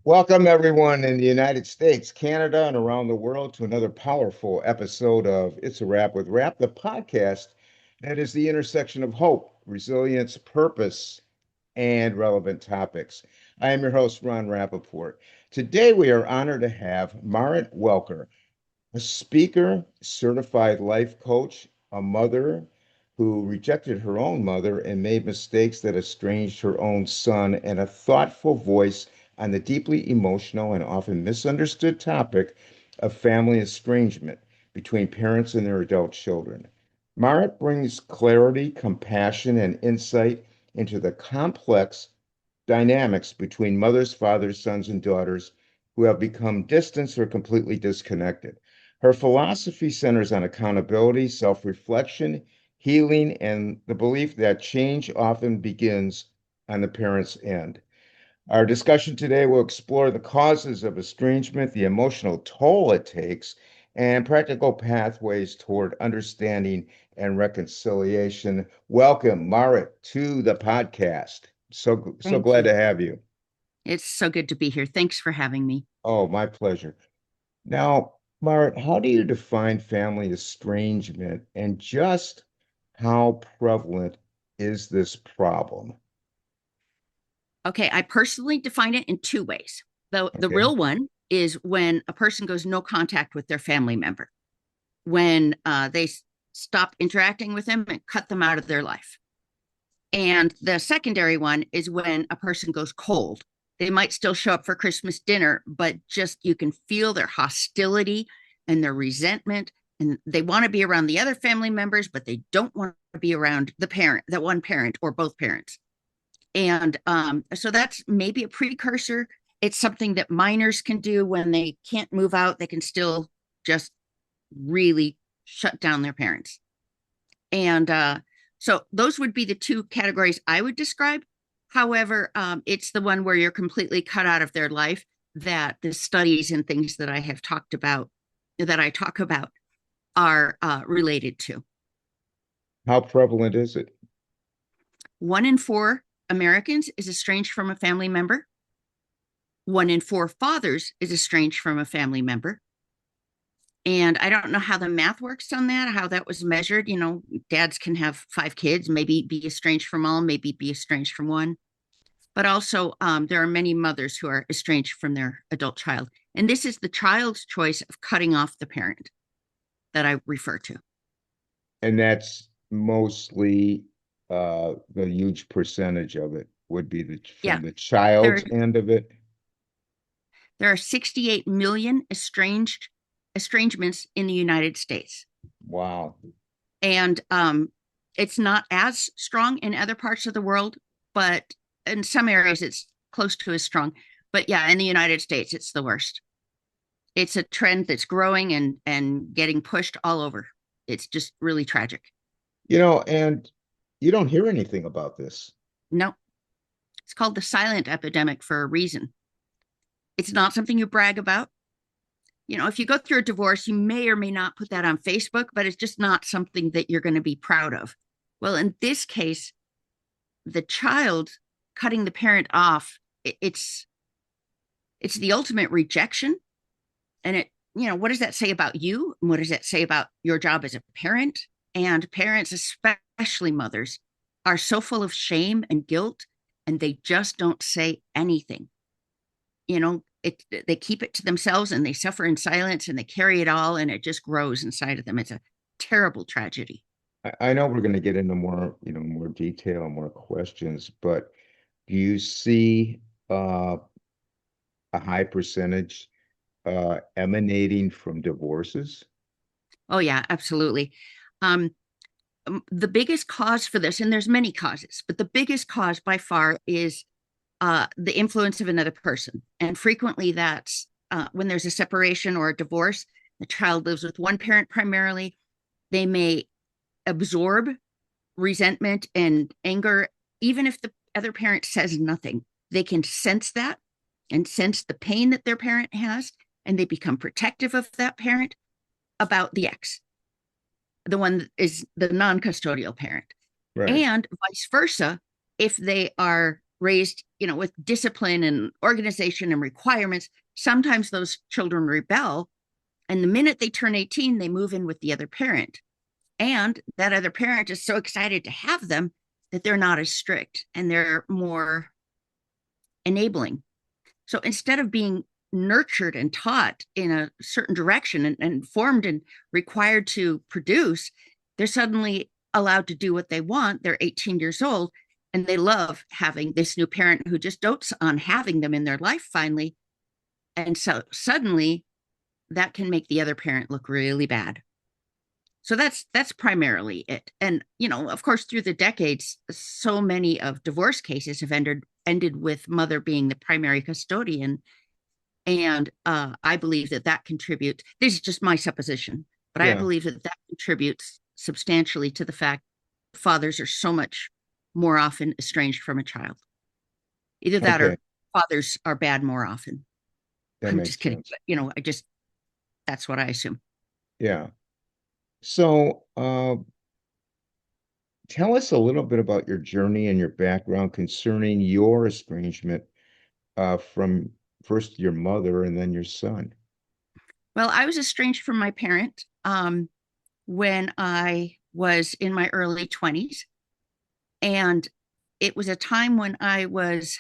Welcome, everyone in the United States, Canada, and around the world to another powerful episode of It's a Wrap with Rap, the podcast that is the intersection of hope, resilience, purpose, and relevant topics. I am your host, Ron Rapaport. Today, we are honored to have Marit Welker, a speaker, certified life coach, a mother who rejected her own mother and made mistakes that estranged her own son, and a thoughtful voice on the deeply emotional and often misunderstood topic of family estrangement between parents and their adult children. Marrit brings clarity, compassion, and insight into the complex dynamics between mothers, fathers, sons, and daughters who have become distant or completely disconnected. Her philosophy centers on accountability, self reflection, healing, and the belief that change often begins on the parent's end. Our discussion today will explore the causes of estrangement, the emotional toll it takes, and practical pathways toward understanding and reconciliation. Welcome, Marit, to the podcast. So Thank glad you. to have you. It's so good to be here. Thanks for having me. Oh, my pleasure. Now, Marit, how do you define family estrangement and just how prevalent is this problem? Okay, I personally define it in two ways. The Okay. real one is when a person goes no contact with their family member, when they stop interacting with them and cut them out of their life. And the secondary one is when a person goes cold. They might still show up for Christmas dinner, but just you can feel their hostility and their resentment. And they want to be around the other family members, but they don't want to be around the parent, that one parent or both parents. And so that's maybe a precursor. It's something that minors can do when they can't move out. They can still just really shut down their parents. And so those would be the two categories I would describe. However, it's the one where you're completely cut out of their life that the studies and things that I have talked about, that I talk about, are related to. How prevalent is it? 1 in 4 Americans is estranged from a family member. 1 in 4 fathers is estranged from a family member. And I don't know how the math works on that, how that was measured. Dads can have 5 kids, maybe be estranged from all, maybe be estranged from one. But also, there are many mothers who are estranged from their adult child. And this is the child's choice of cutting off the parent that I refer to. And that's mostly the huge percentage of it would be Yeah, from the there, child's end of it. there are 68 million estrangements in the United States. Wow. And it's not as strong in other parts of the world, but in some areas it's close to as strong. But yeah, in the United States, it's the worst. It's a trend that's growing and getting pushed all over. It's just really tragic. And you don't hear anything about this. No, it's called the silent epidemic for a reason. It's not something you brag about. If you go through a divorce, you may or may not put that on Facebook, but it's just not something that you're going to be proud of. Well, in this case, the child cutting the parent off, it's the ultimate rejection. And what does that say about you? And what does that say about your job as a parent? And parents, especially mothers, are so full of shame and guilt, and they just don't say anything. They keep it to themselves and they suffer in silence and they carry it all and it just grows inside of them. It's a terrible tragedy. I know we're going to get into more detail and more questions, but do you see a high percentage emanating from divorces? Oh yeah, absolutely. Um, the biggest cause for this, and there's many causes, but the biggest cause by far is the influence of another person. And frequently that's when there's a separation or a divorce, the child lives with one parent primarily. They may absorb resentment and anger, even if the other parent says nothing. They can sense that and sense the pain that their parent has, and they become protective of that parent about the ex, the one that is the non custodial parent. Right. And vice versa, if they are raised, with discipline and organization and requirements, sometimes those children rebel. And the minute they turn 18, they move in with the other parent. And that other parent is so excited to have them that they're not as strict and they're more enabling. So instead of being nurtured and taught in a certain direction and formed and required to produce, they're suddenly allowed to do what they want. They're 18 years old and they love having this new parent who just dotes on having them in their life finally. And so suddenly that can make the other parent look really bad. So that's primarily it. And of course, through the decades, so many of divorce cases have ended with mother being the primary custodian. And I believe that contributes. This is just my supposition, but I Yeah. believe that contributes substantially to the fact fathers are so much more often estranged from a child. Either that Okay. or fathers are bad more often. That I'm makes just kidding. sense. But, that's what I assume. Yeah. So, tell us a little bit about your journey and your background concerning your estrangement from first your mother and then your son. Well, I was estranged from my parent when I was in my early 20s. And it was a time when I was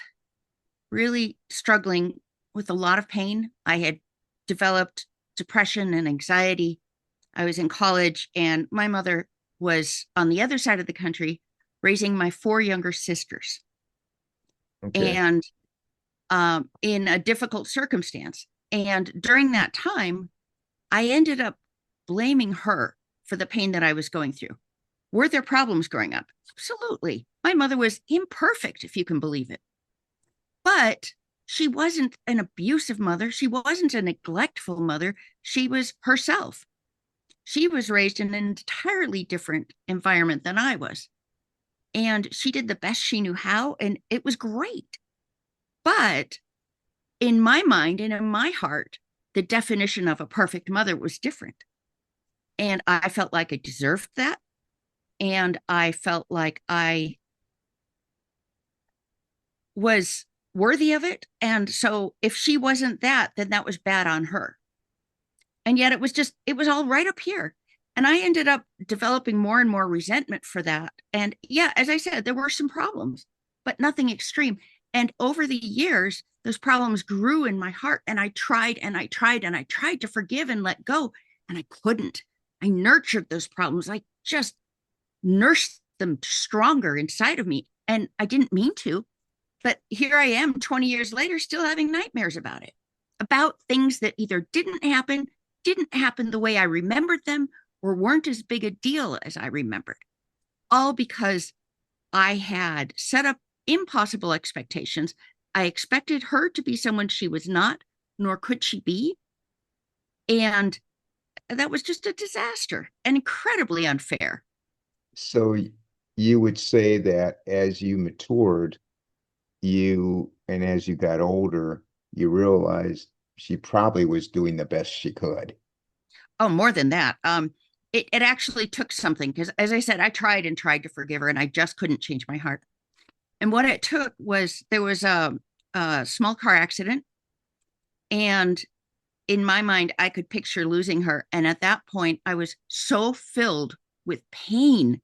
really struggling with a lot of pain. I had developed depression and anxiety. I was in college, and my mother was on the other side of the country raising my four younger sisters. Okay. And in a difficult circumstance. And during that time, I ended up blaming her for the pain that I was going through. Were there problems growing up? Absolutely. My mother was imperfect, if you can believe it. But she wasn't an abusive mother. She wasn't a neglectful mother. She was herself. She was raised in an entirely different environment than I was. And she did the best she knew how, and it was great. But in my mind and in my heart, the definition of a perfect mother was different. And I felt like I deserved that. And I felt like I was worthy of it. And so if she wasn't that, then that was bad on her. And yet it was all right up here. And I ended up developing more and more resentment for that. And yeah, as I said, there were some problems, but nothing extreme. And over the years, those problems grew in my heart. And I tried and I tried and I tried to forgive and let go. And I couldn't. I nurtured those problems. I just nursed them stronger inside of me. And I didn't mean to. But here I am 20 years later, still having nightmares about it, about things that either didn't happen the way I remembered them, or weren't as big a deal as I remembered, all because I had set up impossible expectations. I expected her to be someone she was not, nor could she be. And that was just a disaster and incredibly unfair. So you would say that as you matured, and as you got older, you realized she probably was doing the best she could. Oh, more than that. It actually took something because, as I said, I tried and tried to forgive her, and I just couldn't change my heart. And what it took was there was a small car accident, and in my mind, I could picture losing her. And at that point, I was so filled with pain,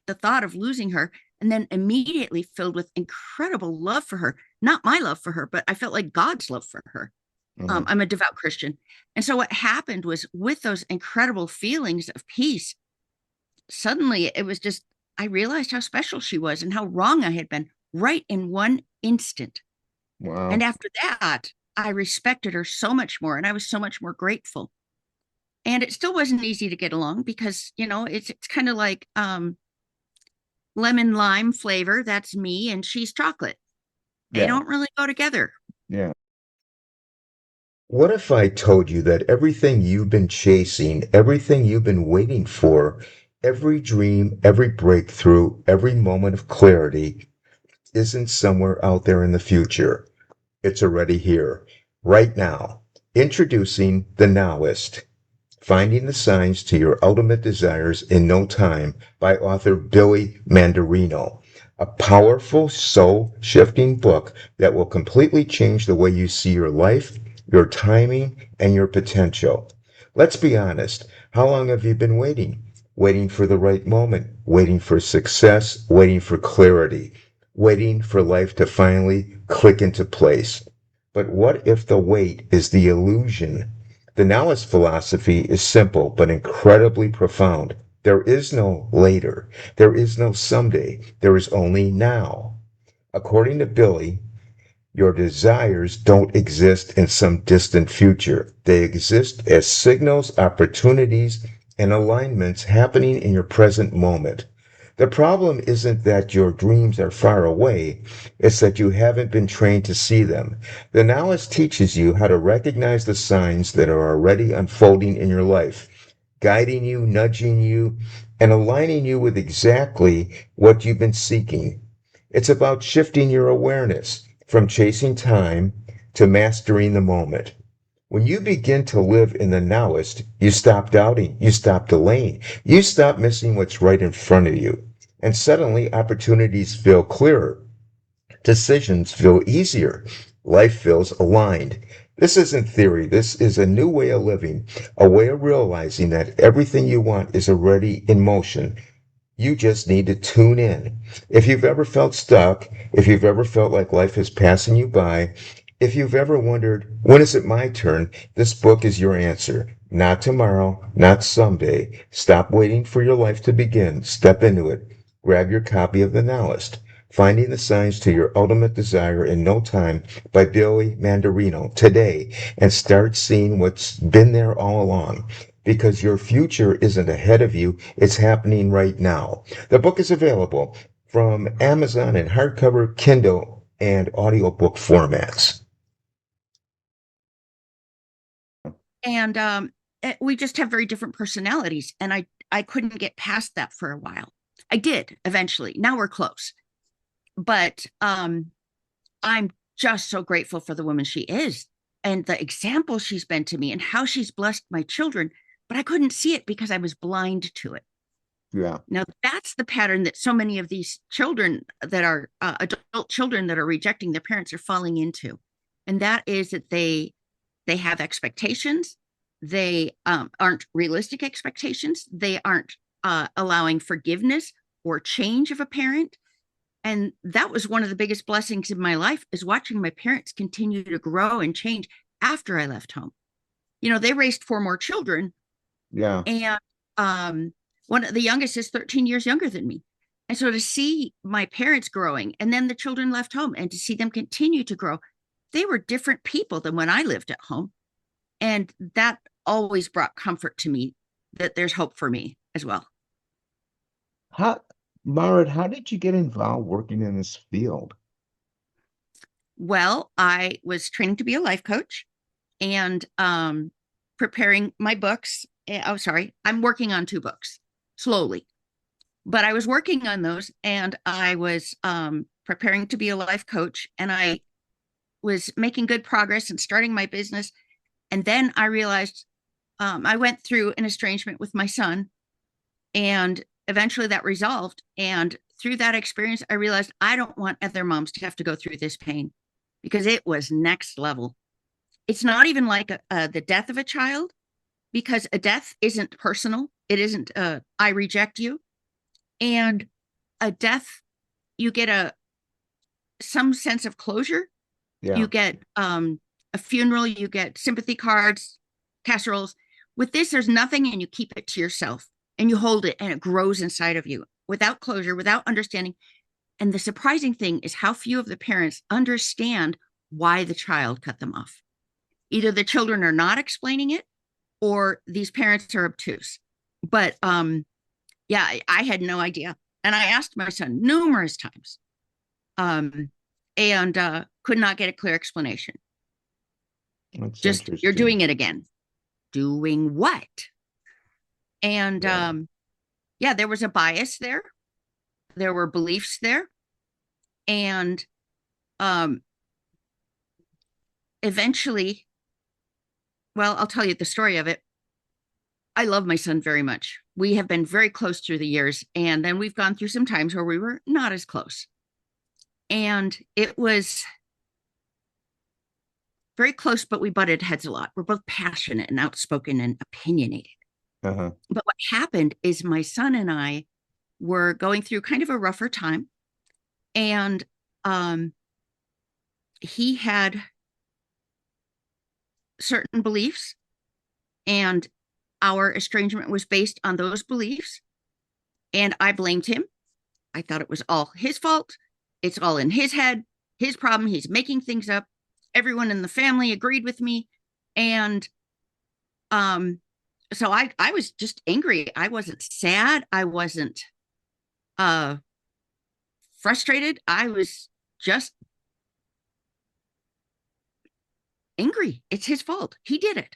the thought of losing her, and then immediately filled with incredible love for her. Not my love for her, but I felt like God's love for her. Uh-huh. I'm a devout Christian. And so what happened was with those incredible feelings of peace, suddenly it was just, I realized how special she was and how wrong I had been right in one instant. And Wow. after that, I respected her so much more and I was so much more grateful. And it still wasn't easy to get along because, it's kind of like lemon lime flavor. That's me and she's chocolate. They Yeah. don't really go together. Yeah. What if I told you that everything you've been chasing, everything you've been waiting for, every dream, every breakthrough, every moment of clarity isn't somewhere out there in the future? It's already here, right now. Introducing the NowIst, Finding the Signs to Your Ultimate Desires in No Time by author Billy Mandarino. a powerful, soul shifting book that will completely change the way you see your life, your timing, and your potential. Let's be honest. How long have you been waiting? Waiting for the right moment, waiting for success, waiting for clarity, waiting for life to finally click into place. But what if the wait is the illusion? The Nowist philosophy is simple but incredibly profound. There is no later. There is no someday. There is only now. According to Billy, your desires don't exist in some distant future. They exist as signals, opportunities, and alignments happening in your present moment. The problem isn't that your dreams are far away, it's that you haven't been trained to see them. The Nowist teaches you how to recognize the signs that are already unfolding in your life, guiding you, nudging you, and aligning you with exactly what you've been seeking. It's about shifting your awareness from chasing time to mastering the moment. When you begin to live in the nowest, you stop doubting, you stop delaying, you stop missing what's right in front of you. And suddenly opportunities feel clearer, decisions feel easier, life feels aligned. This isn't theory, this is a new way of living, a way of realizing that everything you want is already in motion. You just need to tune in. If you've ever felt stuck, if you've ever felt like life is passing you by, if you've ever wondered, when is it my turn? This book is your answer. Not tomorrow, not someday. Stop waiting for your life to begin. Step into it. Grab your copy of The Nowist. Finding the Signs to Your Ultimate Desire in No Time by Billy Mandarino today and start seeing what's been there all along because your future isn't ahead of you, it's happening right now. The book is available from Amazon in hardcover, Kindle, and audiobook formats. And we just have very different personalities. And I couldn't get past that for a while. I did eventually. Now we're close. But I'm just so grateful for the woman she is and the example she's been to me and how she's blessed my children. But I couldn't see it because I was blind to it. Yeah. Now, that's the pattern that so many of these children that are adult children that are rejecting their parents are falling into. And that is that they have expectations. They aren't realistic expectations. They aren't allowing forgiveness or change of a parent. And that was one of the biggest blessings in my life is watching my parents continue to grow and change after I left home. You know, they raised four more children, Yeah. and one of the youngest is 13 years younger than me. And so to see my parents growing and then the children left home and to see them continue to grow, they were different people than when I lived at home. And that always brought comfort to me that there's hope for me as well. How, Marit, how did you get involved working in this field? Well, I was training to be a life coach and preparing my books. Oh, sorry, I'm working on two books slowly, but I was working on those and I was preparing to be a life coach and I was making good progress and starting my business. And then I realized I went through an estrangement with my son and eventually that resolved. And through that experience, I realized I don't want other moms to have to go through this pain because it was next level. It's not even like the death of a child because a death isn't personal. It isn't, I reject you. And a death, you get some sense of closure. Yeah. You get a funeral, you get sympathy cards, casseroles. With this, there's nothing, and you keep it to yourself and you hold it and it grows inside of you without closure, without understanding. And the surprising thing is how few of the parents understand why the child cut them off. Either the children are not explaining it or these parents are obtuse. But yeah, I had no idea. And I asked my son numerous times um, and could not get a clear explanation. That's Just, you're interesting. doing it again. Doing what? And Yeah. yeah, there was a bias there. There were beliefs there. And um, eventually, well, I'll tell you the story of it. I love my son very much. We have been very close through the years, and then we've gone through some times where we were not as close. And it was very close, but we butted heads a lot. We're both passionate and outspoken and opinionated. Uh-huh. But what happened is my son and I were going through kind of a rougher time, and he had certain beliefs, and our estrangement was based on those beliefs. And I blamed him. I thought it was all his fault. It's all in his head, his problem. He's making things up. Everyone in the family agreed with me. And so I was just angry. I wasn't sad. I wasn't frustrated. I was just angry. It's his fault. He did it.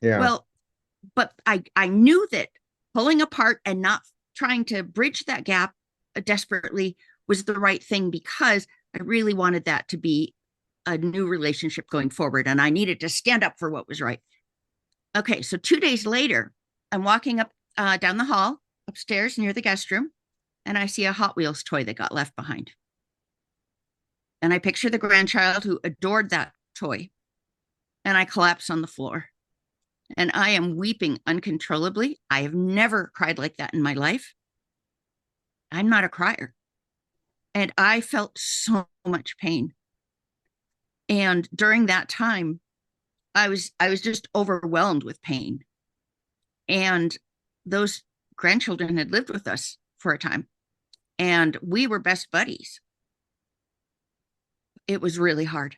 Yeah. Well, but I knew that pulling apart and not trying to bridge that gap desperately was the right thing, because I really wanted that to be a new relationship going forward, and I needed to stand up for what was right. Okay, so 2 days later, I'm walking up down the hall upstairs near the guest room, and I see a Hot Wheels toy that got left behind. And I picture the grandchild who adored that toy, and I collapse on the floor. And I am weeping uncontrollably. I have never cried like that in my life. I'm not a crier. And I felt so much pain. And during that time, I was just overwhelmed with pain. And those grandchildren had lived with us for a time, and we were best buddies. It was really hard.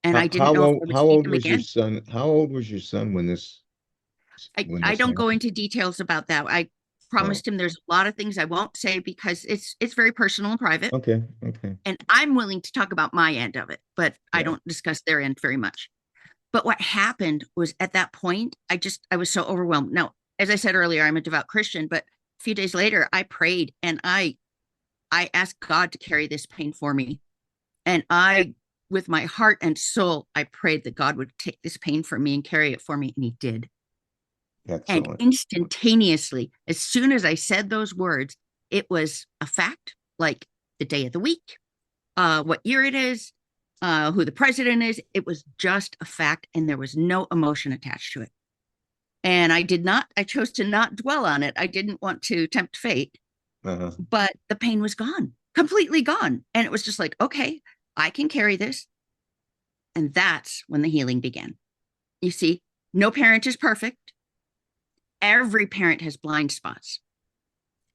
And I didn't know if I would How see old them was your again. son? How old was your son when I this don't go happened? into details about that. I Oh, promised him there's a lot of things I won't say because it's very personal and private. okay, okay. And I'm willing to talk about my end of it, but I Yeah. don't discuss their end very much. But what happened was, at that point, I was so overwhelmed. Now, as I said earlier, I'm a devout Christian, but a few days later I prayed, and I asked God to carry this pain for me. And with my heart and soul, I prayed that God would take this pain from me and carry it for me, and he did. And Excellent. instantaneously, as soon as I said those words, it was a fact, like the day of the week, what year it is, who the president is. It was just a fact, and there was no emotion attached to it. And I chose to not dwell on it. I didn't want to tempt fate, Uh-huh. but the pain was gone, completely gone. And it was just like, okay, I can carry this. And that's when the healing began. You see, no parent is perfect. Every parent has blind spots.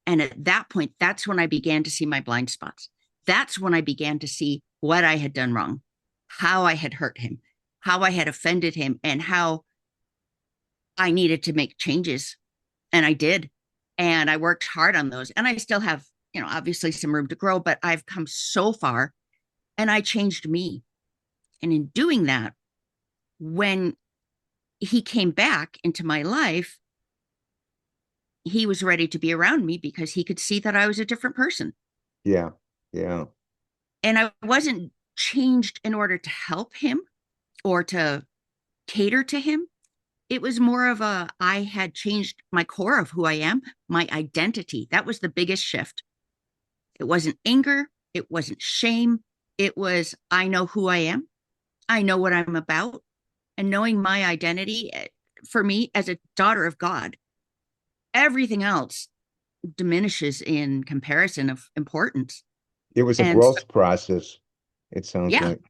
And at that point, that's when I began to see my blind spots. That's when I began to see what I had done wrong, how I had hurt him, how I had offended him, and how I needed to make changes. And I did. And I worked hard on those. And I still have, obviously some room to grow, but I've come so far, and I changed me. And in doing that, when he came back into my life, he was ready to be around me because he could see that I was a different person. Yeah. Yeah. And I wasn't changed in order to help him or to cater to him. It was more of I had changed my core of who I am, my identity. That was the biggest shift. It wasn't anger. It wasn't shame. It was, I know who I am. I know what I'm about. And knowing my identity, for me as a daughter of God, everything else diminishes in comparison of importance. It was a And so, growth process, it sounds yeah, like.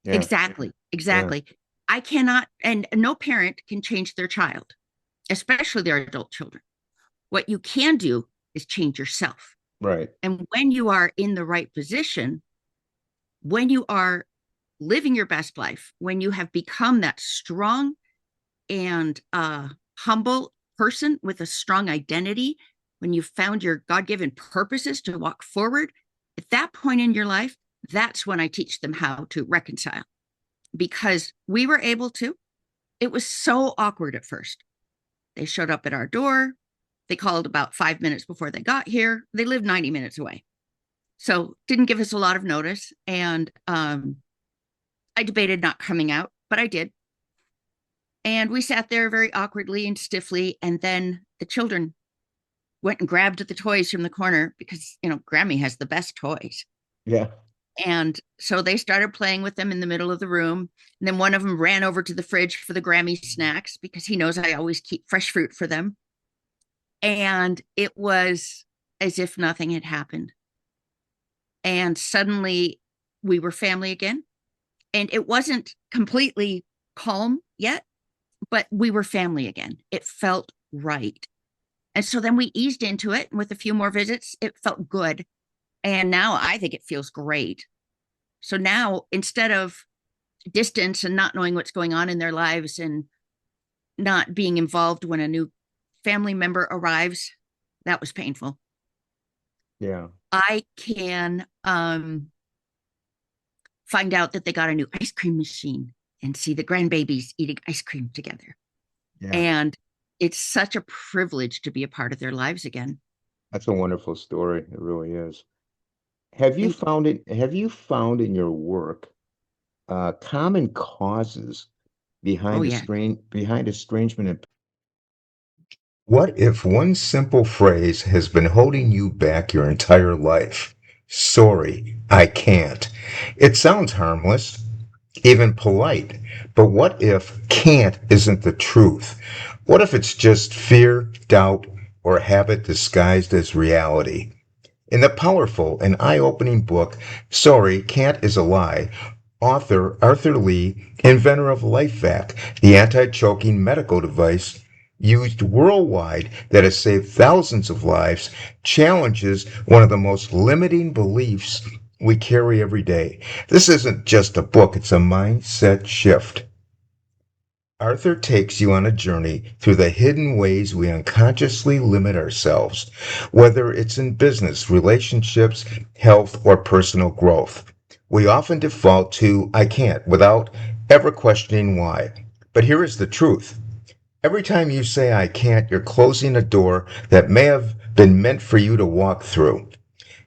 Yeah. exactly. Yeah. Exactly. I cannot, and no parent can change their child, especially their adult children. What you can do is change yourself. Right. And when you are in the right position, when you are living your best life, when you have become that strong and humble person with a strong identity, when you've found your God given purposes to walk forward, at that point in your life, that's when I teach them how to reconcile, because we were able to. It was so awkward at first. They showed up at our door. They called about 5 minutes before they got here. They lived 90 minutes away. So didn't give us a lot of notice. And I debated not coming out, but I did. And we sat there very awkwardly and stiffly. And then the children went and grabbed the toys from the corner because, Grammy has the best toys. Yeah. And so they started playing with them in the middle of the room. And then one of them ran over to the fridge for the Grammy snacks because he knows I always keep fresh fruit for them. And it was as if nothing had happened. And suddenly we were family again. And it wasn't completely calm yet, but we were family again. It felt right. And so then we eased into it. And with a few more visits, it felt good. And now I think it feels great. So now, instead of distance and not knowing what's going on in their lives and not being involved when a new family member arrives, that was painful. Yeah. I can find out that they got a new ice cream machine and see the grandbabies eating ice cream together. Yeah. And it's such a privilege to be a part of their lives again. That's a wonderful story. It really is. Thank you. Have you found in your work common causes Oh, yeah. behind estrangement and what if one simple phrase has been holding you back your entire life? Sorry, I can't. It sounds harmless, even polite, but what if can't isn't the truth? What if it's just fear, doubt, or habit disguised as reality? In the powerful and eye-opening book, Sorry, Can't is a Lie, author Arthur Lee, inventor of LifeVac, the anti-choking medical device used worldwide that has saved thousands of lives, challenges one of the most limiting beliefs we carry every day. This isn't just a book, it's a mindset shift. Arthur takes you on a journey through the hidden ways we unconsciously limit ourselves, whether it's in business, relationships, health, or personal growth. We often default to I can't without ever questioning why. But here is the truth. Every time you say I can't, you're closing a door that may have been meant for you to walk through.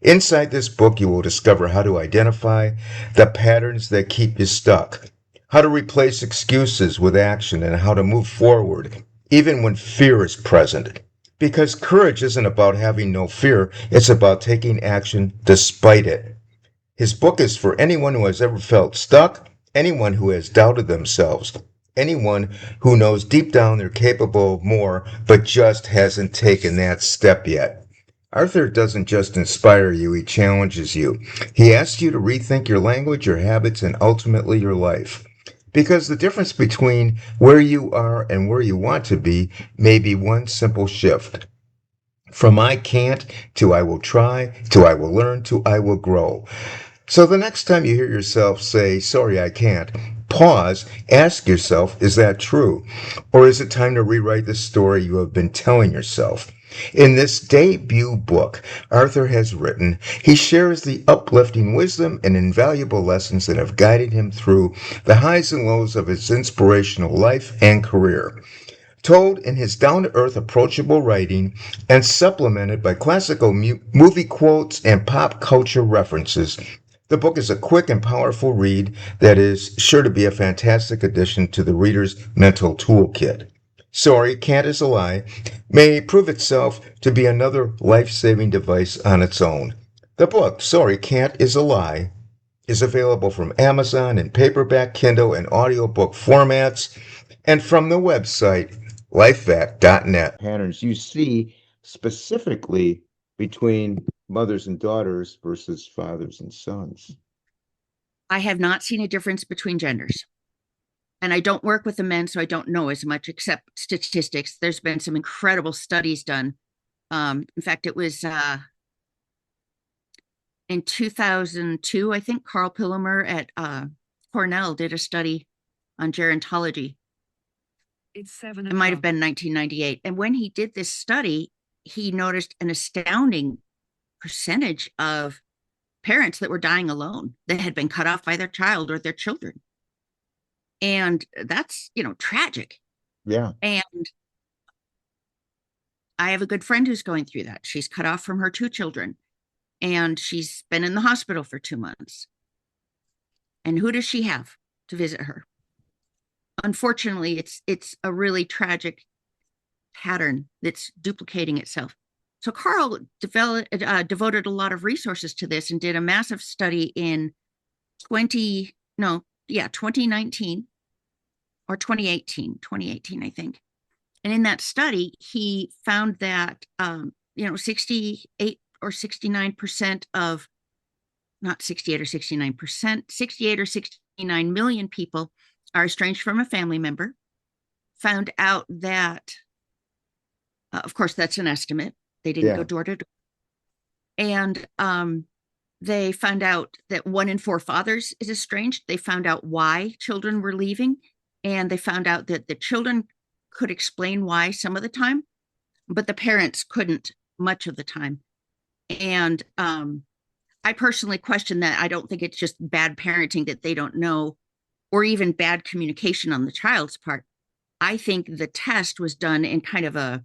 Inside this book, you will discover how to identify the patterns that keep you stuck, how to replace excuses with action, and how to move forward, even when fear is present. Because courage isn't about having no fear, it's about taking action despite it. His book is for anyone who has ever felt stuck, anyone who has doubted themselves, anyone who knows deep down they're capable of more, but just hasn't taken that step yet. Arthur doesn't just inspire you, he challenges you. He asks you to rethink your language, your habits, and ultimately your life. Because the difference between where you are and where you want to be may be one simple shift. From I can't to I will try, to I will learn, to I will grow. So the next time you hear yourself say, sorry, I can't, pause, ask yourself, is that true? Or is it time to rewrite the story you have been telling yourself? In this debut book Arthur has written, he shares the uplifting wisdom and invaluable lessons that have guided him through the highs and lows of his inspirational life and career. Told in his down-to-earth, approachable writing and supplemented by classical movie quotes and pop culture references, the book is a quick and powerful read that is sure to be a fantastic addition to the reader's mental toolkit. Sorry, Can't is a Lie may prove itself to be another life-saving device on its own. The book, Sorry, Can't is a Lie, is available from Amazon in paperback, Kindle, and audiobook formats, and from the website lifevac.net. Patterns you see specifically between mothers and daughters versus fathers and sons. I have not seen a difference between genders. And I don't work with the men, so I don't know as much except statistics. There's been some incredible studies done. In fact, it was in 2002, I think Carl Pillamer at Cornell did a study on gerontology. It might have been 1998. And when he did this study, he noticed an astounding percentage of parents that were dying alone that had been cut off by their child or their children. And that's, tragic. Yeah. And I have a good friend who's going through that. She's cut off from her two children and she's been in the hospital for 2 months. And who does she have to visit her? unfortunately, it's a really tragic pattern that's duplicating itself. So Carl devoted a lot of resources to this and did a massive study in 2019 or 2018, I think. And in that study, he found that 68 or 69% of, not 68 or 69%, 68 or 69 million people are estranged from a family member. Found out that, of course, that's an estimate. They didn't go Yeah. door to door. And they found out that 1 in 4 fathers is estranged. They found out why children were leaving. And they found out that the children could explain why some of the time, but the parents couldn't much of the time. And I personally question that. I don't think it's just bad parenting that they don't know, or even bad communication on the child's part. I think the test was done in kind of a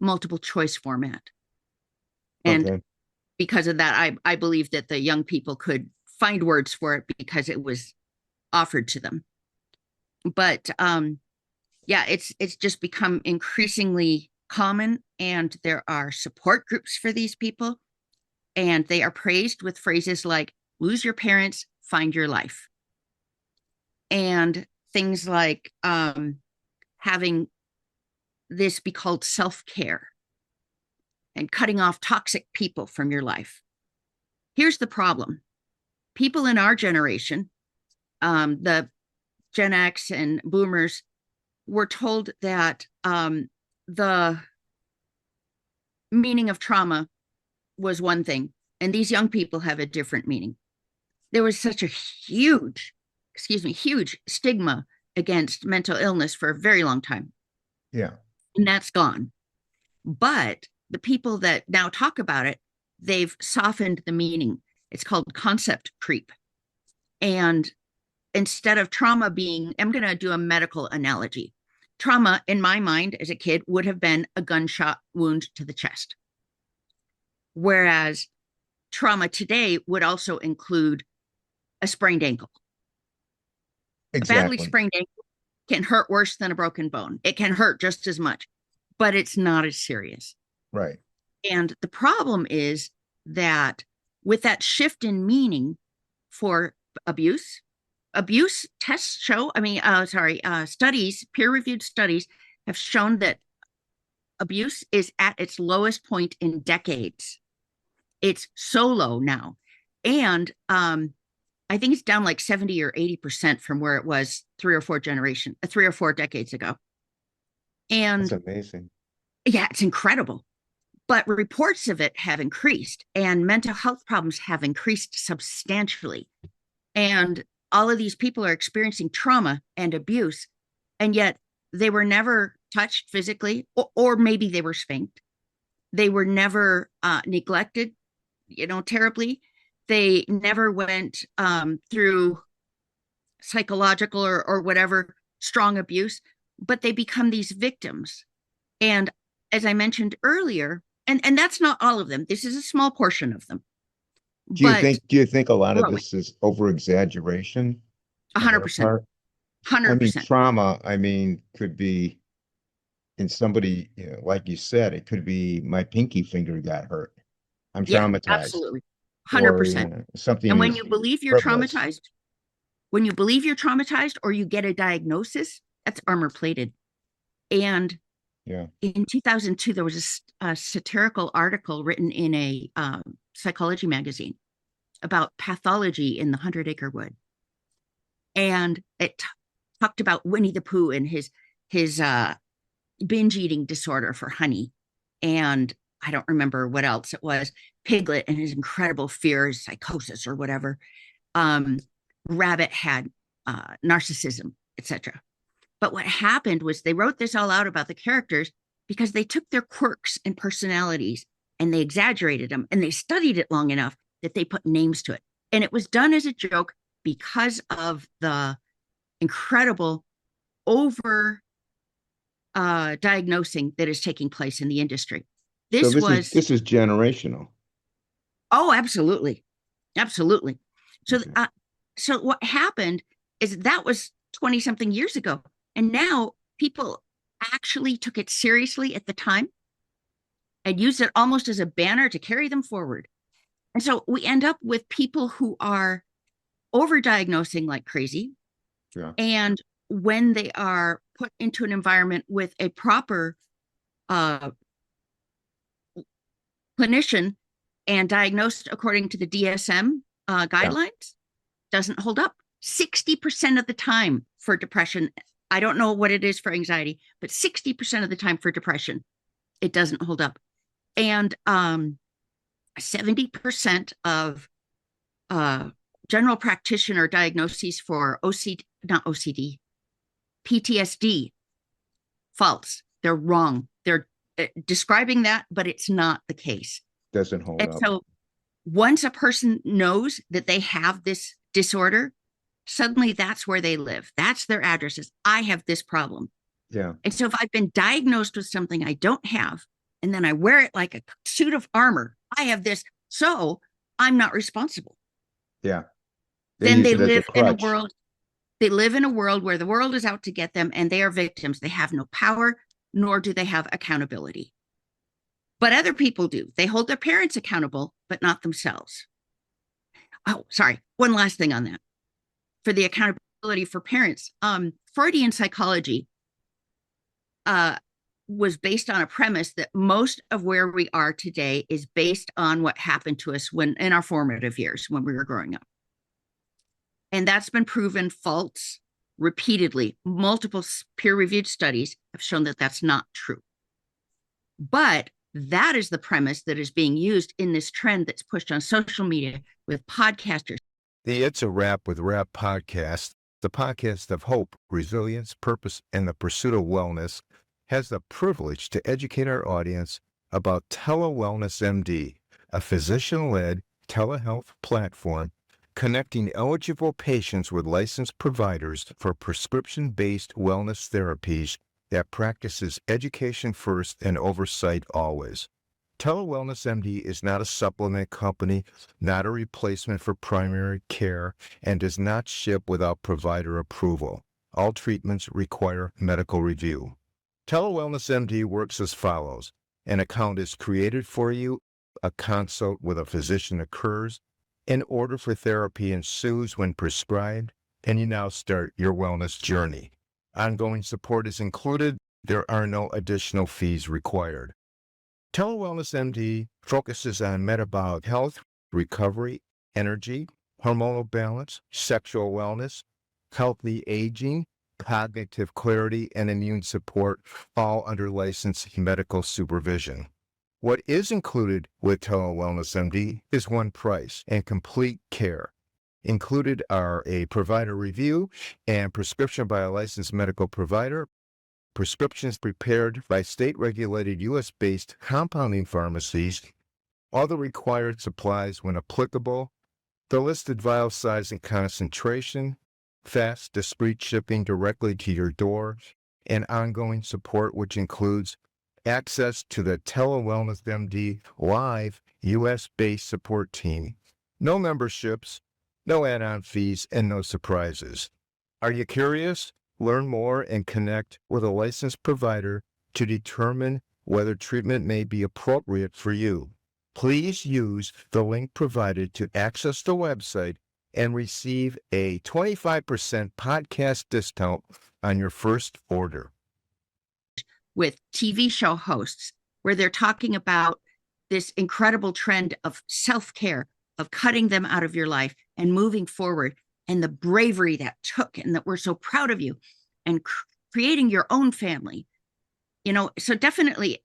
multiple choice format. And Okay. because of that, I believe that the young people could find words for it because it was offered to them. But yeah, it's just become increasingly common, and there are support groups for these people, and they are praised with phrases like lose your parents, find your life, and things like having this be called self-care and cutting off toxic people from your life. Here's the problem. People in our generation, the Gen X and boomers, were told that the meaning of trauma was one thing, and these young people have a different meaning. There was such a huge stigma against mental illness for a very long time, Yeah. and that's gone. But the people that now talk about it, they've softened the meaning. It's called concept creep. And instead of trauma being, I'm going to do a medical analogy. Trauma, in my mind, as a kid, would have been a gunshot wound to the chest. Whereas trauma today would also include a sprained ankle. A badly Exactly. sprained ankle can hurt worse than a broken bone. It can hurt just as much, but it's not as serious. Right. And the problem is that with that shift in meaning for abuse, abuse tests show, studies, peer-reviewed studies have shown that abuse is at its lowest point in decades. It's so low now. And I think it's down like 70 or 80% from where it was 3 or 4 decades ago. That's And amazing. yeah, it's incredible. But reports of it have increased, and mental health problems have increased substantially. And all of these people are experiencing trauma and abuse, and yet they were never touched physically, or maybe they were spanked. They were never neglected, terribly. They never went through psychological or whatever strong abuse, but they become these victims. And as I mentioned earlier, and that's not all of them. This is a small portion of them, but Do you think a lot of growing this is over exaggeration on hundred their percent, part? I hundred mean, percent. trauma, could be in somebody, like you said, it could be my pinky finger got hurt. I'm Yeah, traumatized. absolutely, hundred Or, percent. something And when is you believe you're frivolous. traumatized, when you believe you're traumatized, or you get a diagnosis, that's armor plated. And Yeah. in 2002, there was a satirical article written in a psychology magazine about pathology in the 100-Acre Wood, and it talked about Winnie the Pooh and his binge eating disorder for honey, and I don't remember what else it was. Piglet and his incredible fears, psychosis or whatever. Um, Rabbit had narcissism, etc. But what happened was they wrote this all out about the characters because they took their quirks and personalities and they exaggerated them, and they studied it long enough that they put names to it. And it was done as a joke because of the incredible over diagnosing that is taking place in the industry. So This was, this is generational. oh, absolutely. Absolutely. So, Okay. so what happened is that was 20 something years ago. And now people actually took it seriously at the time and used it almost as a banner to carry them forward. And so we end up with people who are overdiagnosing like crazy. Yeah. And when they are put into an environment with a proper uh, clinician and diagnosed according to the DSM guidelines, doesn't hold up. 60% of the time for depression, I don't know what it is for anxiety, but 60% of the time for depression, it doesn't hold up. And 70% of general practitioner diagnoses for PTSD, false. They're wrong. They're describing that, but it's not the case. Doesn't hold And up. so once a person knows that they have this disorder, suddenly that's where they live. That's their addresses. I have this problem. Yeah. And so if I've been diagnosed with something I don't have, and then I wear it like a suit of armor, I have this, so I'm not responsible. Yeah. Then use they it as a live in a crutch. world, they live in a world where the world is out to get them and they are victims. They have no power, nor do they have accountability. But other people do. They hold their parents accountable, but not themselves. Oh, sorry. One last thing on that. For the accountability for parents, Freudian psychology was based on a premise that most of where we are today is based on what happened to us when in our formative years when we were growing up. And that's been proven false repeatedly. Multiple peer-reviewed studies have shown that that's not true. But that is the premise that is being used in this trend that's pushed on social media with podcasters. The It's a Wrap with Rap podcast, the podcast of hope, resilience, purpose, and the pursuit of wellness, has the privilege to educate our audience about TeleWellnessMD, a physician-led telehealth platform connecting eligible patients with licensed providers for prescription-based wellness therapies that practices education first and oversight always. TeleWellnessMD is not a supplement company, not a replacement for primary care, and does not ship without provider approval. All treatments require medical review. TeleWellnessMD works as follows. An account is created for you, a consult with a physician occurs, an order for therapy ensues when prescribed, and you now start your wellness journey. Ongoing support is included. There are no additional fees required. TeleWellnessMD focuses on metabolic health, recovery, energy, hormonal balance, sexual wellness, healthy aging, cognitive clarity, and immune support, all under licensed medical supervision. What is included with TeleWellnessMD is one price and complete care. Included are a provider review and prescription by a licensed medical provider, prescriptions prepared by state-regulated U.S.-based compounding pharmacies, all the required supplies when applicable, the listed vial size and concentration, fast, discreet shipping directly to your door, and ongoing support which includes access to the TeleWellnessMD live U.S.-based support team, no memberships, no add-on fees, and no surprises. Are you curious? Learn more and connect with a licensed provider to determine whether treatment may be appropriate for you. Please use the link provided to access the website and receive a 25% podcast discount on your first order. With TV show hosts, where they're talking about this incredible trend of self-care, of cutting them out of your life and moving forward, and the bravery that took, and that we're so proud of you, and creating your own family. You know, so definitely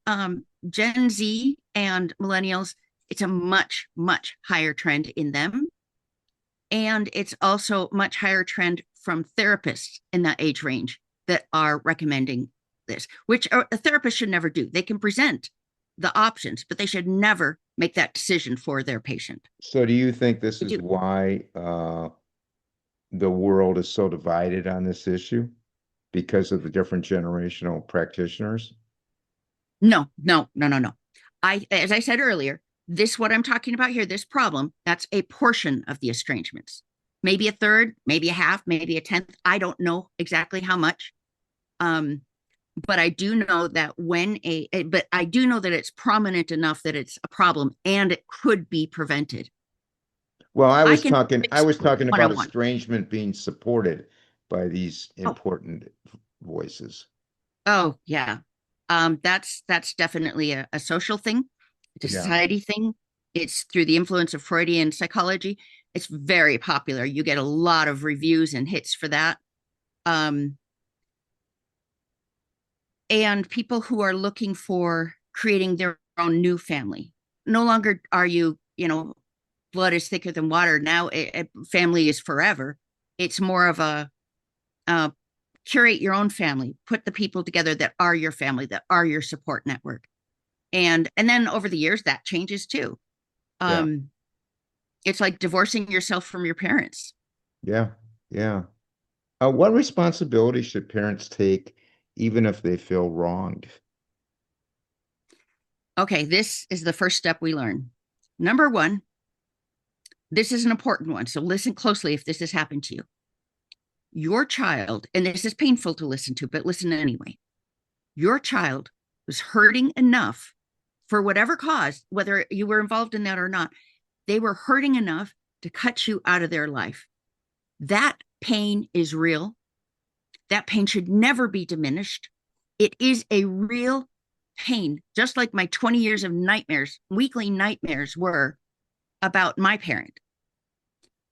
Gen Z and millennials, it's a much, much higher trend in them. And it's also much higher trend from therapists in that age range that are recommending this, which a therapist should never do. They can present the options, but they should never make that decision for their patient. So do you think this is why the world is so divided on this issue? Because of the different generational practitioners? No. As I said earlier, what I'm talking about here, this problem, that's a portion of the estrangements. Maybe a third, maybe a half, maybe a tenth. I don't know exactly how much. But I do know that but I do know that it's prominent enough that it's a problem and it could be prevented. Well, I can I fix was talking about one-on-one. estrangement being supported by these Oh, important voices. oh yeah. That's definitely a social thing. It's a Yeah. society thing. It's through the influence of Freudian psychology. It's very popular. You get a lot of reviews and hits for that. Um, and people who are looking for creating their own new family. No longer are you, blood is thicker than water. Now family is forever. It's more of a curate your own family, put the people together that are your family, that are your support network. And then over the years that changes too. Yeah. Um, it's like divorcing yourself from your parents. Yeah. Yeah. What responsibility should parents take even if they feel wronged? Okay, this is the first step we learn. Number one, this is an important one. So listen closely if this has happened to you. Your child, and this is painful to listen to, but listen anyway. Your child was hurting enough for whatever cause, whether you were involved in that or not, they were hurting enough to cut you out of their life. That pain is real. That pain should never be diminished. It is a real pain, just like my 20 years of nightmares, weekly nightmares were about my parent.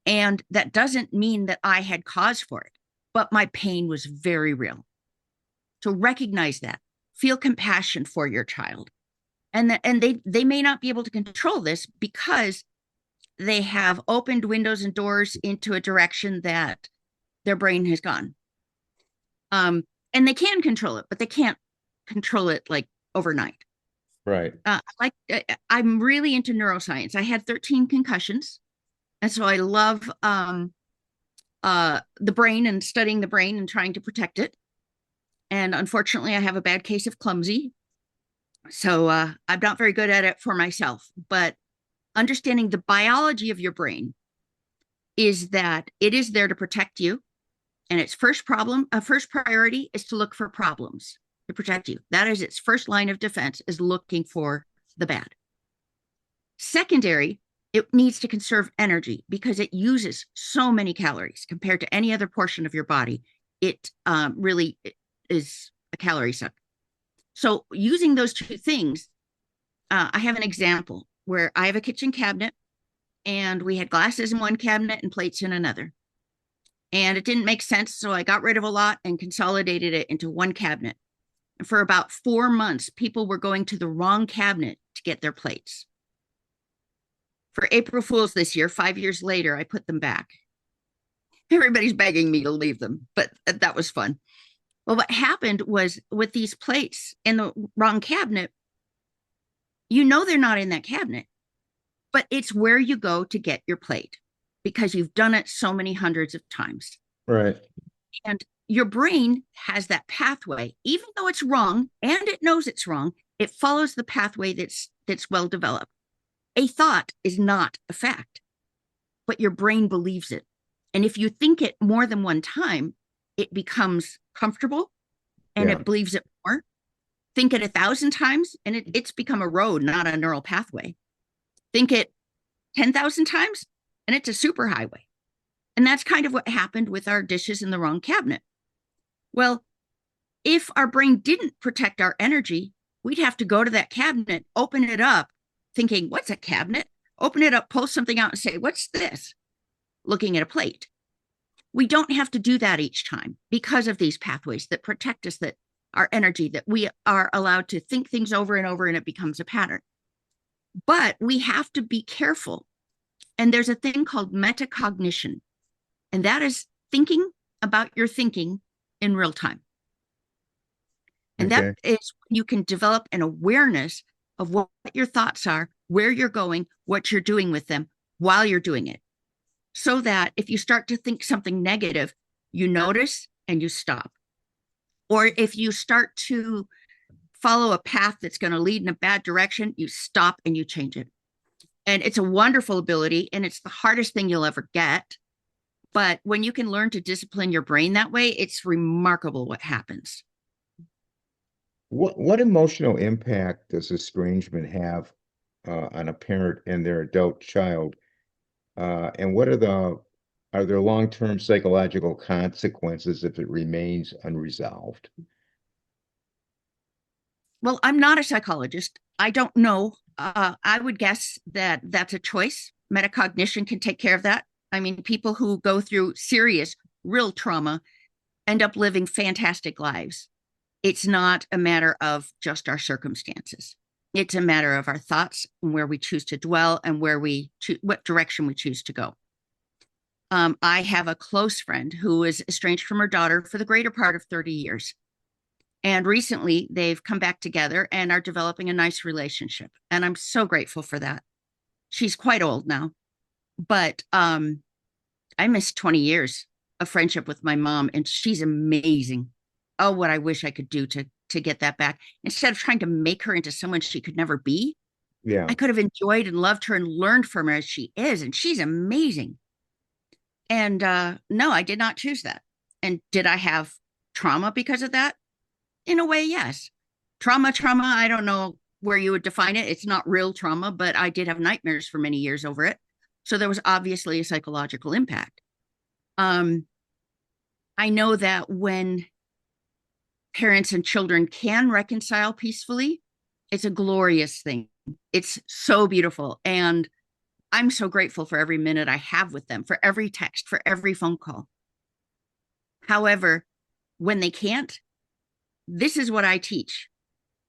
And that doesn't mean that I had cause for it, but my pain was very real. So recognize that. Feel compassion for your child. And they may not be able to control this because they have opened windows and doors into a direction that their brain has gone. And they can control it, but they can't control it like overnight. Right. I'm really into neuroscience. I had 13 concussions, and so I love the brain and studying the brain and trying to protect it. And unfortunately, I have a bad case of clumsy, so I'm not very good at it for myself. But understanding the biology of your brain is that it is there to protect you, and its first priority is to look for problems to protect you. That is its first line of defense, is looking for the bad. Secondary, it needs to conserve energy because it uses so many calories compared to any other portion of your body. It really is a calorie suck. So using those two things, I have an example where I have a kitchen cabinet and we had glasses in one cabinet and plates in another. And it didn't make sense, so I got rid of a lot and consolidated it into one cabinet. And for about 4 months, people were going to the wrong cabinet to get their plates. For April Fool's this year, 5 years later, I put them back. Everybody's begging me to leave them, but that was fun. Well, what happened was with these plates in the wrong cabinet, they're not in that cabinet, but it's where you go to get your plate because you've done it so many hundreds of times. Right. And your brain has that pathway, even though it's wrong and it knows it's wrong, it follows the pathway that's well developed. A thought is not a fact, but your brain believes it. And if you think it more than one time, it becomes comfortable and it believes it more. Think it 1,000 times and it's become a road, not a neural pathway. Think it 10,000 times and it's a superhighway. And that's kind of what happened with our dishes in the wrong cabinet. Well, if our brain didn't protect our energy, we'd have to go to that cabinet, open it up, thinking, what's a cabinet? Open it up, pull something out and say, what's this? Looking at a plate. We don't have to do that each time because of these pathways that protect us, that our energy, that we are allowed to think things over and over and it becomes a pattern. But we have to be careful. And there's a thing called metacognition, and that is thinking about your thinking in real time. And that is you can develop an awareness of what your thoughts are, where you're going, what you're doing with them while you're doing it. So that if you start to think something negative, you notice and you stop. Or if you start to follow a path that's going to lead in a bad direction, you stop and you change it. And it's a wonderful ability, and it's the hardest thing you'll ever get. But when you can learn to discipline your brain that way, it's remarkable what happens. What emotional impact does estrangement have on a parent and their adult child? And what are there long-term psychological consequences if it remains unresolved? Well, I'm not a psychologist. I don't know. I would guess that that's a choice. Metacognition can take care of that. I mean, people who go through serious, real trauma end up living fantastic lives. It's not a matter of just our circumstances. It's a matter of our thoughts and where we choose to dwell and what direction we choose to go. I have a close friend who was estranged from her daughter for the greater part of 30 years. And recently they've come back together and are developing a nice relationship. And I'm so grateful for that. She's quite old now, but I missed 20 years of friendship with my mom, and she's amazing. Oh, what I wish I could do to get that back. Instead of trying to make her into someone she could never be, Yeah, I could have enjoyed and loved her and learned from her as she is, and she's amazing. And no, I did not choose that. And did I have trauma because of that? In a way, yes. Trauma, I don't know where you would define it. It's not real trauma, but I did have nightmares for many years over it. So there was obviously a psychological impact. I know that when parents and children can reconcile peacefully, it's a glorious thing. It's so beautiful. And I'm so grateful for every minute I have with them, for every text, for every phone call. However, when they can't, this is what I teach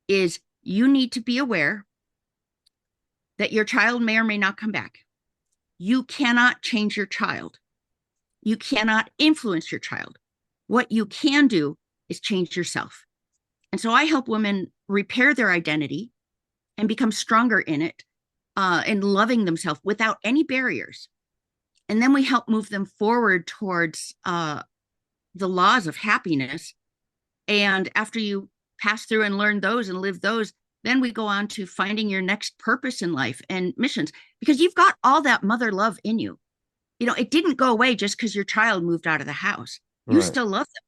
is you need to be aware that your child may or may not come back. You cannot change your child. You cannot influence your child. What you can do is change yourself. And so I help women repair their identity and become stronger in it and loving themselves without any barriers. And then we help move them forward towards the laws of happiness. And after you pass through and learn those and live those, then we go on to finding your next purpose in life and missions, because you've got all that mother love in you. You know, it didn't go away just because your child moved out of the house. You right. still love them.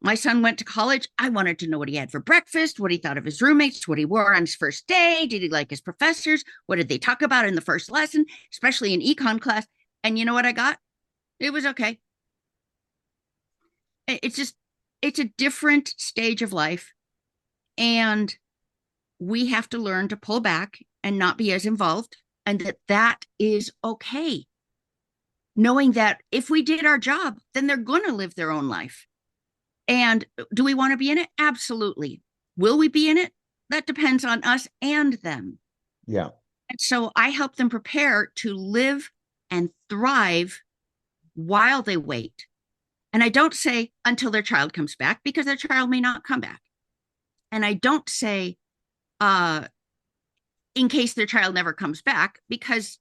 My son went to college. I wanted to know what he had for breakfast, what he thought of his roommates, what he wore on his first day. Did he like his professors? What did they talk about in the first lesson, especially in econ class? And you know what I got? It was okay. It's just, it's a different stage of life. And we have to learn to pull back and not be as involved, and that is okay. Knowing that if we did our job, then they're going to live their own life. And do we want to be in it? Absolutely. Will we be in it? That depends on us and them. Yeah, And so I help them prepare to live and thrive while they wait. And I don't say until their child comes back, because their child may not come back. And I don't say in case their child never comes back, because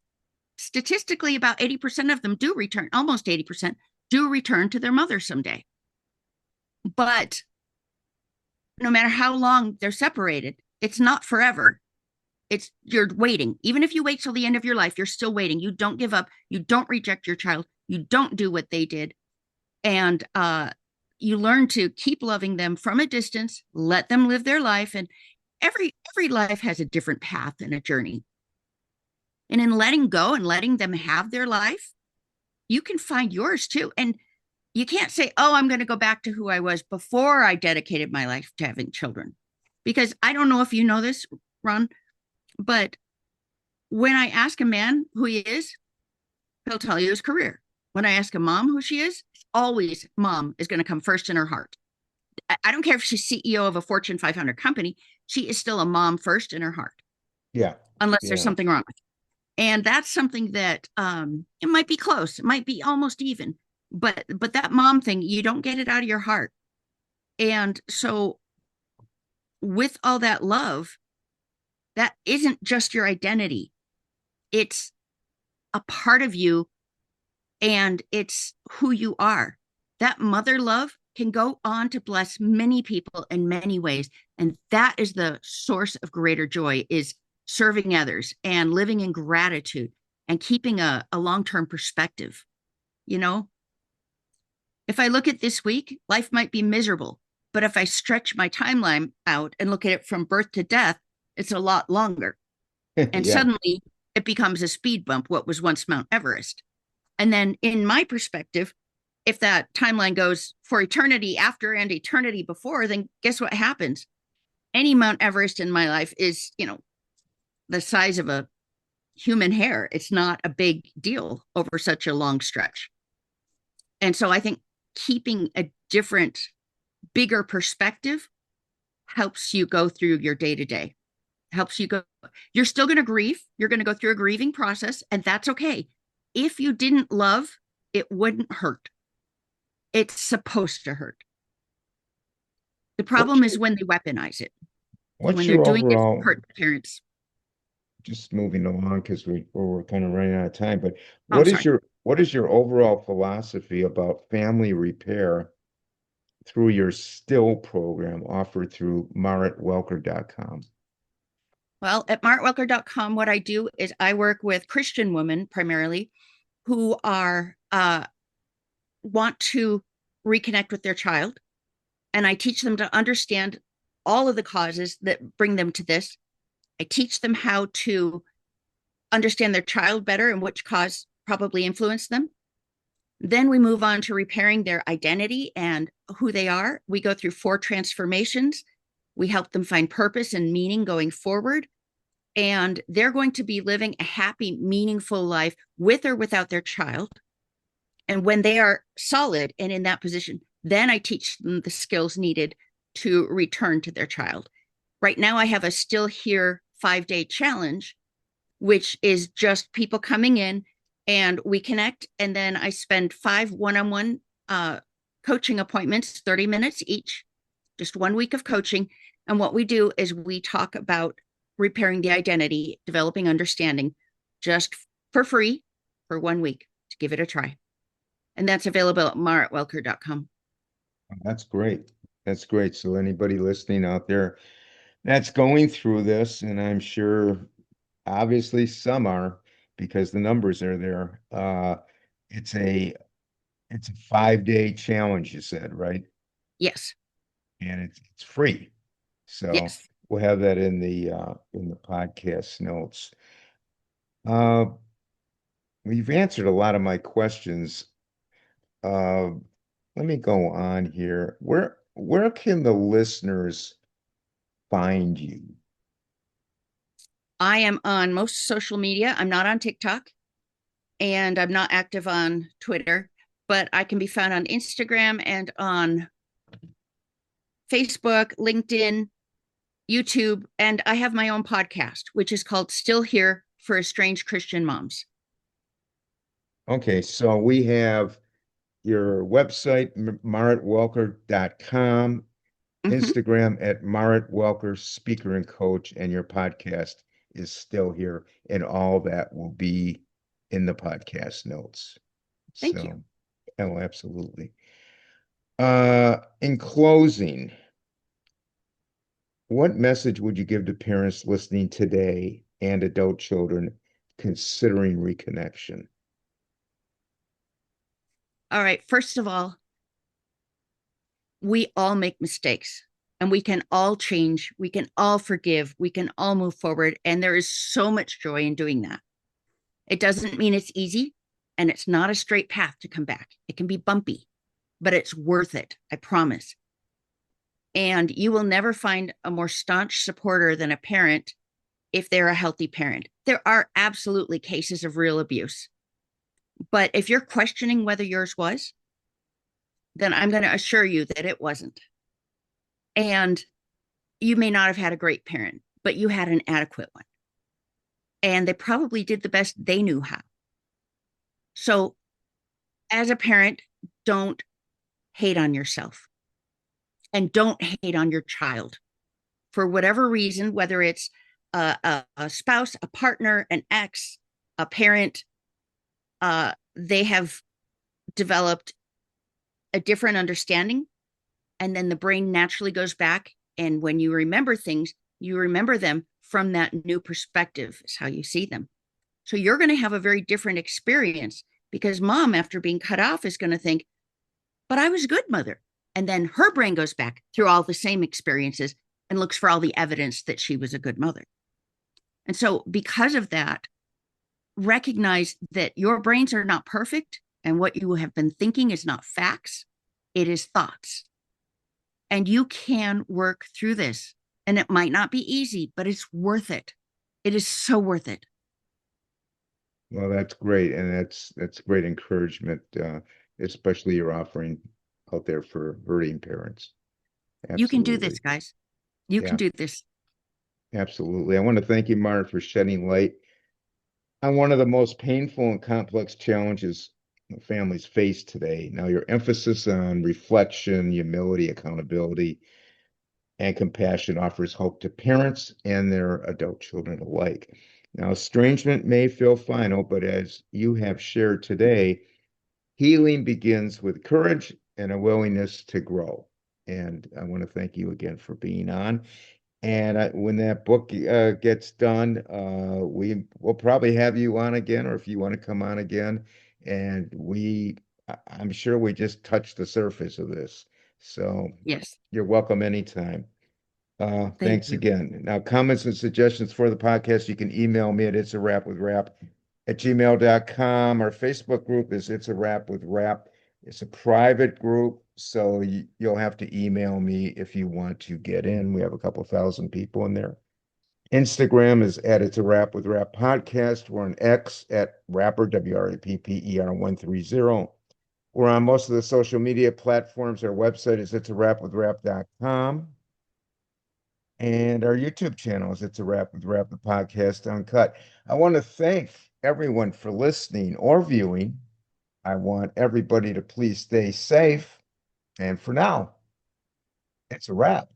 statistically about 80% of them do return, almost 80% do return to their mother someday. But no matter how long they're separated, it's not forever. It's you're waiting. Even if you wait till the end of your life, you're still waiting. You don't give up. You don't reject your child. You don't do what they did. And you learn to keep loving them from a distance, let them live their life. And every life has a different path and a journey. And in letting go and letting them have their life, you can find yours too. And you can't say, oh, I'm going to go back to who I was before I dedicated my life to having children. Because I don't know if you know this, Ron, but when I ask a man who he is, he'll tell you his career. When I ask a mom who she is, always mom is going to come first in her heart. I don't care if she's CEO of a Fortune 500 company, she is still a mom first in her heart. yeah, Unless there's yeah, something wrong with it. And that's something that it might be close, it might be almost even, but that mom thing, you don't get it out of your heart. And so with all that love, that isn't just your identity, it's a part of you, and it's who you are. That mother love can go on to bless many people in many ways, and that is the source of greater joy, is serving others and living in gratitude and keeping a long-term perspective. You know, if I look at this week, life might be miserable, But if I stretch my timeline out and look at it from birth to death, it's a lot longer. And Yeah. suddenly it becomes a speed bump, what was once Mount Everest. And then in my perspective, if that timeline goes for eternity after and eternity before, then guess what happens? Any Mount Everest in my life is, the size of a human hair. It's not a big deal over such a long stretch. And so I think keeping a different, bigger perspective helps you go through your day to day, helps you go. You're still going to grieve. You're going to go through a grieving process, and that's okay. If you didn't love, it wouldn't hurt. It's supposed to hurt. The What's problem your, is when they weaponize it, what's when they're your doing it to overall, hurt the parents. just moving along because we're kind of running out of time, but Oh, I'm sorry. what is your overall philosophy about family repair through your still program offered through MaritWelker.com? Well, at martwelker.com, what I do is I work with Christian women primarily who are want to reconnect with their child, and I teach them to understand all of the causes that bring them to this. I teach them how to understand their child better and which cause probably influenced them. Then we move on to repairing their identity and who they are. We go through 4 transformations. We help them find purpose and meaning going forward. And they're going to be living a happy, meaningful life with or without their child. And when they are solid and in that position, then I teach them the skills needed to return to their child. Right now, I have a Still Here 5-day challenge, which is just people coming in and we connect. And then I spend 5 one-on-one coaching appointments, 30 minutes each, just 1 week of coaching. And what we do is we talk about repairing the identity, developing understanding, just for free for 1 week to give it a try. And that's available at maritwelker.com. That's great. That's great. So anybody listening out there that's going through this, and I'm sure obviously some are because the numbers are there. It's a it's a 5-day challenge, you said, right? Yes. And it's free. So Yes. we'll have that in the podcast notes. Uh, we've answered a lot of my questions. Uh, let me go on here. Where can the listeners find you? I am on most social media. I'm not on TikTok and I'm not active on Twitter, but I can be found on Instagram and on Facebook, LinkedIn, YouTube, and I have my own podcast, which is called Still Here for Estranged Christian Moms. Okay, so we have your website, maritwelker.com, Mm-hmm. Instagram at Marit Welker, speaker and coach, and your podcast is Still Here, and all that will be in the podcast notes. Thank you. So, oh, absolutely. In closing, what message would you give to parents listening today and adult children considering reconnection? All right. First of all, we all make mistakes and we can all change. We can all forgive. We can all move forward. And there is so much joy in doing that. It doesn't mean it's easy and it's not a straight path to come back. It can be bumpy, but it's worth it. I promise. And you will never find a more staunch supporter than a parent if they're a healthy parent. There are absolutely cases of real abuse. But if you're questioning whether yours was, then I'm going to assure you that it wasn't. And you may not have had a great parent, but you had an adequate one. And they probably did the best they knew how. So, as a parent, don't hate on yourself and don't hate on your child for whatever reason, whether it's a spouse, a partner, an ex, a parent. They have developed a different understanding, and then the brain naturally goes back. And when you remember things, you remember them from that new perspective, is how you see them. So you're going to have a very different experience because mom, after being cut off, is going to think, but I was a good mother. And then her brain goes back through all the same experiences and looks for all the evidence that she was a good mother. And so, because of that, recognize that your brains are not perfect and what you have been thinking is not facts, it is thoughts. And you can work through this. And it might not be easy, but it's worth it. It is so worth it. Well, that's great, and that's great encouragement, especially you're offering out there for hurting parents. You can do this, Absolutely. guys. You can Yeah, do this. absolutely. I want to thank you, Martin, for shedding light on one of the most painful and complex challenges families face today. Now, your emphasis on reflection, humility, accountability, and compassion offers hope to parents and their adult children alike. Now, estrangement may feel final, but as you have shared today, healing begins with courage and a willingness to grow. And I want to thank you again for being on. And when that book gets done, we will probably have you on again, or if you want to come on again. And I'm sure we just touched the surface of this. So Yes. you're welcome anytime. Thank Thanks you. again. Now, comments and suggestions for the podcast, you can email me at it's a wrap with rap at gmail.com. Our Facebook group is It's a Wrap with Rap. It's a private group, so you'll have to email me if you want to get in. We have a couple thousand people in there. Instagram is at It's a Wrap with Rap podcast. We're on X at Rapper, WRAPPER 130. We're on most of the social media platforms. Our website is it's a wrap with rap.com. And our YouTube channel is It's a Wrap with Rap, the podcast uncut. I want to thank everyone for listening or viewing. I want everybody to please stay safe. And for now, it's a wrap.